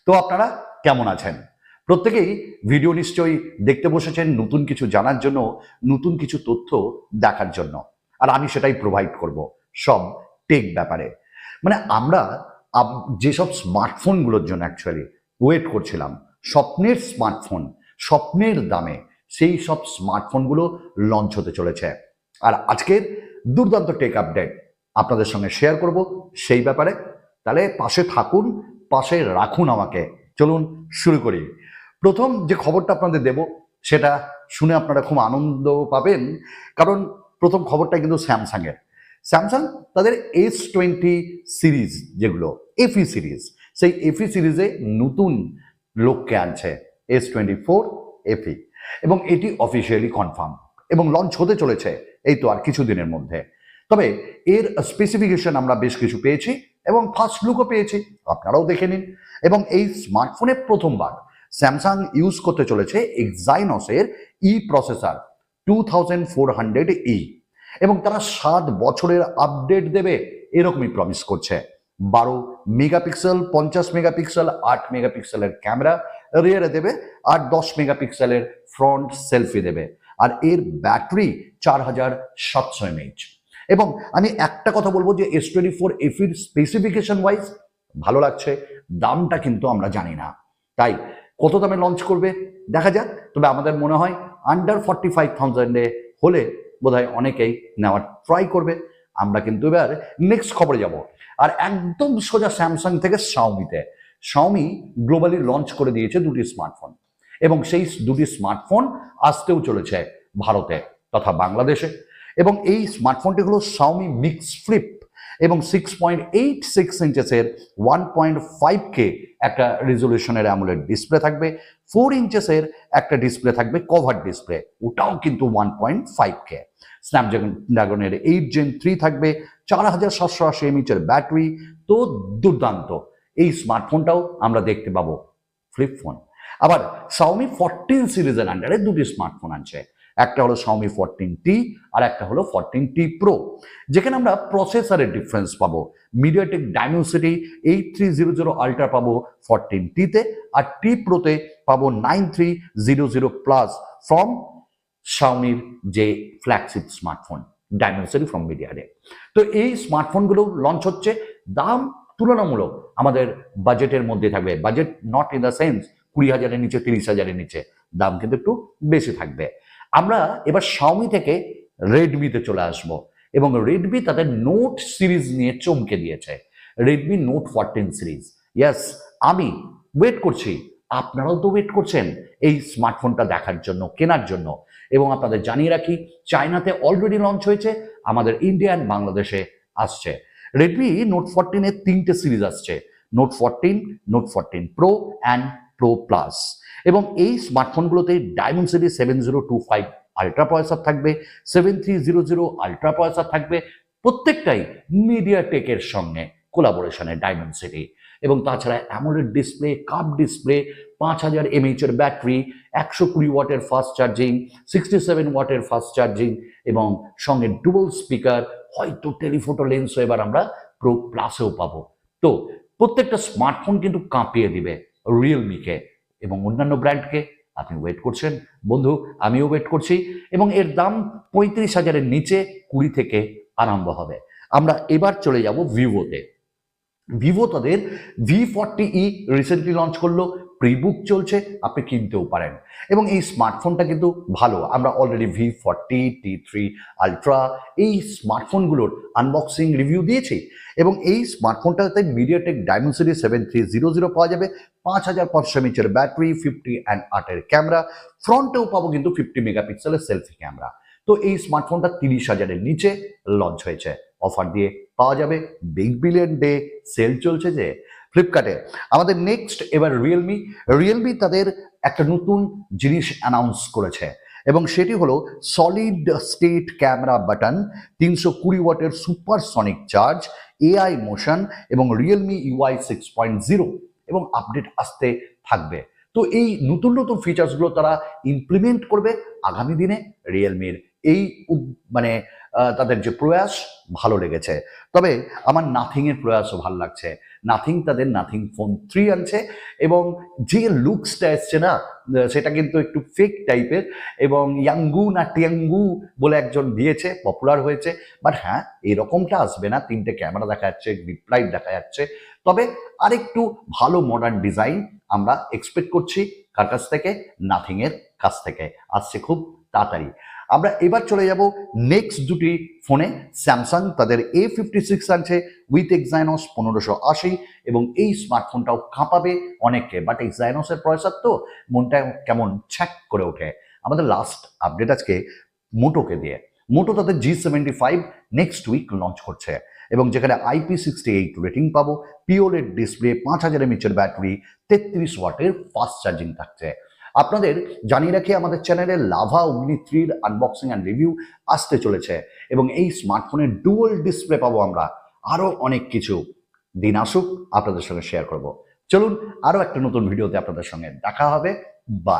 তো আপনারা কেমন আছেন? প্রত্যেকেই ভিডিও নিশ্চয়ই দেখতে বসেছেন নতুন কিছু জানার জন্য, নতুন কিছু তথ্য দেখার জন্য। আর আমি সেটাই প্রোভাইড করব সব টেক ব্যাপারে। মানে আমরা যেসব স্মার্টফোনগুলোর জন্য অ্যাকচুয়ালি ওয়েট করছিলাম, স্বপ্নের স্মার্টফোন, স্বপ্নের দামে সেই সব স্মার্টফোনগুলো লঞ্চ হতে চলেছে। আর আজকের দুর্দান্ত টেক আপডেট আপনাদের সঙ্গে শেয়ার করব সেই ব্যাপারে। তাহলে পাশে থাকুন, পাশে রাখুন আমাকে। চলুন শুরু করি। প্রথম যে খবরটা আপনাদের দেব সেটা শুনে আপনারা খুব আনন্দ পাবেন, কারণ প্রথম খবরটা কিন্তু স্যামসাংয়ের। স্যামসাং তাদের S20 সিরিজ, যেগুলো এফি সিরিজ, সেই এফি সিরিজে নতুন লোককে আনছে, S24 এফি, এবং এটি অফিসিয়ালি কনফার্ম এবং লঞ্চ হতে চলেছে এই তো আর কিছুদিনের মধ্যে। তবে এর স্পেসিফিকেশন আমরা বেশ কিছু পেয়েছি এবং ফার্স্ট লুকও পেয়েছি, আপনারাও দেখে নিন। এবং এই স্মার্টফোনে প্রথমবার স্যামসাং ইউজ করতে চলেছে এক্সাইনসের প্রসেসর 2400E, এবং তারা 7 বছরের আপডেট দেবে এরকমই প্রমিস করছে। 12 মেগাপিক্সেল, 50 মেগাপিক্সেল, 8 মেগাপিক্সেলের ক্যামেরা রিয়ারে দেবে, আর 10 মেগাপিক্সেলের ফ্রন্ট সেলফি দেবে। আর এর ব্যাটারি 4700 mAh। এবং আমি একটা কথা বলবো যে S24 এফির স্পেসিফিকেশন ওয়াইজ ভালো লাগছে, দামটা কিন্তু আমরা জানি না, তাই কত দামে লঞ্চ করবে দেখা যাক। তবে আমাদের মনে হয় আন্ডার 45,000-এ হলে বোধহয় অনেকেই নেওয়ার ট্রাই করবে। আমরা কিন্তু এবার নেক্সট খবরে যাব, আর একদম সোজা স্যামসাং থেকে শাওমিতে। শাওমি গ্লোবালি লঞ্চ করে দিয়েছে দুটি স্মার্টফোন, এবং সেই দুটি স্মার্টফোন আসতেও চলেছে ভারতে তথা বাংলাদেশে। এবং এই স্মার্টফোনটি হলো শাওমি মিক্স ফ্লিপ, এবং 6.86 ইঞ্চেসের 1.5K একটা রেজলিউশনের অ্যামোলেড ডিসপ্লে থাকবে। 4 ইঞ্চেসের একটা ডিসপ্লে থাকবে, কভার ডিসপ্লে, ওটাও কিন্তু 1.5K। স্ন্যাপড্রাগনের 8 Gen 3 থাকবে, 4780 mAh ব্যাটারি। তো দুর্দান্ত এই স্মার্টফোনটাও আমরা দেখতে পাবো, ফ্লিপ ফোন। আবার শাওমি 14 সিরিজের আন্ডারে দুটি স্মার্টফোন আছে, একটা হলো শাওমি 14T আর একটা হলো 14T Pro, যেখানে আমরা প্রসেসরের ডিফারেন্স পাবো। মিডিয়াটেক ডাইমেনসিটি 8300 আলট্রা পাবো 14T-তে, আর T Pro-তে পাবো 9300 প্লাস ফ্রম শাওমির যে flagship smartphone Dimensity from MediaTek. তো এই স্মার্টফোনগুলো লঞ্চ হচ্ছে, দাম তুলনামূলক আমাদের বাজেটের মধ্যে থাকবে। Budget not in the sense 20,000-এর নিচে, 30,000-এর নিচে, দাম কিন্তু একটু বেশি থাকবে। আমরা এবার শাওমি থেকে রেডমিতে চলে আসব, এবং রেডমি তাদের নোট সিরিজ নিয়ে চমকে দিয়েছে। রেডমি নোট 14 সিরিজ, ইয়েস, আমি ওয়েট করছি, আপনারাও তো ওয়েট করছেন এই স্মার্টফোনটা দেখার জন্য, কেনার জন্য। এবং আপনাদের জানিয়ে রাখি, চায়নাতে অলরেডি লঞ্চ হয়েছে, আমাদের ইন্ডিয়া অ্যান্ড বাংলাদেশে আসছে। রেডমি নোট 14-এর 3টে সিরিজ আসছে, note 14, note 14 pro and pro plus. এবং এই স্মার্টফোনগুলোতে ডাইমেনসিটি 7025 আলট্রা প্রসেসর থাকবে, 7300 আলট্রা প্রসেসর থাকবে, প্রত্যেকটাই মিডিয়াটেকের সঙ্গে কোলাবোরেশনে ডাইমেনসিটি। এবং তাছাড়া AMOLED display, curve display, 5000 mAh battery, 120 ওয়াটের ফাস্ট চার্জিং, 67 ওয়াটের ফাস্ট চার্জিং, এবং সঙ্গে ডুয়াল স্পিকার, হয়তো টেলিফোটো লেন্সও এবার আমরা প্রো প্লাসেও পাবো। তো প্রত্যেকটা স্মার্টফোন কিন্তু কাঁপিয়ে দিবে রিয়েলমিকে এবং অন্যান্য ব্র্যান্ডকে। আপনি ওয়েট করছেন বন্ধু, আমিও ওয়েট করছি, এবং এর দাম 35,000-এর নিচে, 20 থেকে আরম্ভ হবে। আমরা এবার চলে যাব ভিভোতে। ভিভো তাদের V40E রিসেন্টলি লঞ্চ করলো, প্রিবুক চলছে, আপনি কিনতেও পারেন। এবং এই স্মার্টফোনটা কিন্তু ভালো, আমরা অলরেডি V40, T3 আলট্রা এই স্মার্টফোনগুলোর আনবক্সিং রিভিউ দিয়েছি। এবং এই স্মার্টফোনটাতে মিডিয়াটেক ডাইমেনসিটি 7300 পাওয়া যাবে, 5500 mAh ব্যাটারি, 50:8 ক্যামেরা, ফ্রন্টেও পাবো কিন্তু 50 মেগাপিক্সেলের সেলফি ক্যামেরা। তো এই স্মার্টফোনটা 30,000-এর নিচে লঞ্চ হয়েছে, অফার দিয়ে পাওয়া যাবে। বিগ বিলিয়ন ডে সেল চলছে যে ফ্লিপকার্টে। আমাদের নেক্সট এবার রিয়েলমি তাদের একটা নতুন জিনিস অ্যানাউন্স করেছে, এবং সেটি হলো সলিড স্টেট ক্যামেরা বাটন, 320 ওয়াটের সুপারসনিক চার্জ, এআই মোশন, এবং রিয়েলমি UI 6.0, এবং আপডেট আসতে থাকবে। তো এই নতুন নতুন ফিচার্সগুলো তারা ইমপ্লিমেন্ট করবে আগামী দিনে রিয়েলমির এই মানে তাদের যে প্রয়াস ভালো লেগেছে। তবে আমার নাথিংয়ের প্রয়াসও ভালো লাগছে। নাথিং তাদের নাথিং ফোন 3 আনছে এবং যে লুকসটা এসছে না সেটা কিন্তু একটু ফেক টাইপের, এবং ইয়াঙ্গু না টিয়াঙ্গু বলে একজন দিয়েছে, পপুলার হয়েছে। বাট হ্যাঁ, এরকমটা আসবে না। 3টে ক্যামেরা দেখা যাচ্ছে, ডিপ লাইট দেখা যাচ্ছে। তবে আরেকটু ভালো মডার্ন ডিজাইন আমরা এক্সপেক্ট করছি কার কাছ থেকে? নাথিংয়ের কাছ থেকে। আসছে খুব তাড়াতাড়ি। আমরা এবার চলে যাব নেক্সট দুটি ফোনে। স্যামসাং তাদের A56 আনছে উইথ এক্সাইনস 1580, এবং এই স্মার্টফোনটাও কাঁপাবে অনেককে। বাট এক্সাইনসের প্রসেসর তো মনটা কেমন ছ্যাক করে ওঠে। আমাদের লাস্ট আপডেট আজকে মোটোকে দিয়ে। মোটো তাদের G75 নেক্সট উইক লঞ্চ করছে, এবং যেখানে IP68 রেটিং পাবো, পিওলেড ডিসপ্লে, 5000 mAh ব্যাটারি, 33 ওয়াটের ফাস্ট চার্জিং থাকছে। আপনাদের জানিয়ে রাখি, আমাদের চ্যানেলে lava Agni 3 unboxing and review আসতে চলেছে, এবং এই স্মার্টফোনের ডুয়াল ডিসপ্লে পাবো আমরা। আরও অনেক কিছু দিন আসুক, আপনাদের সঙ্গে শেয়ার করব। চলুন, আরও একটা নতুন ভিডিওতে আপনাদের সঙ্গে দেখা হবে। বাই।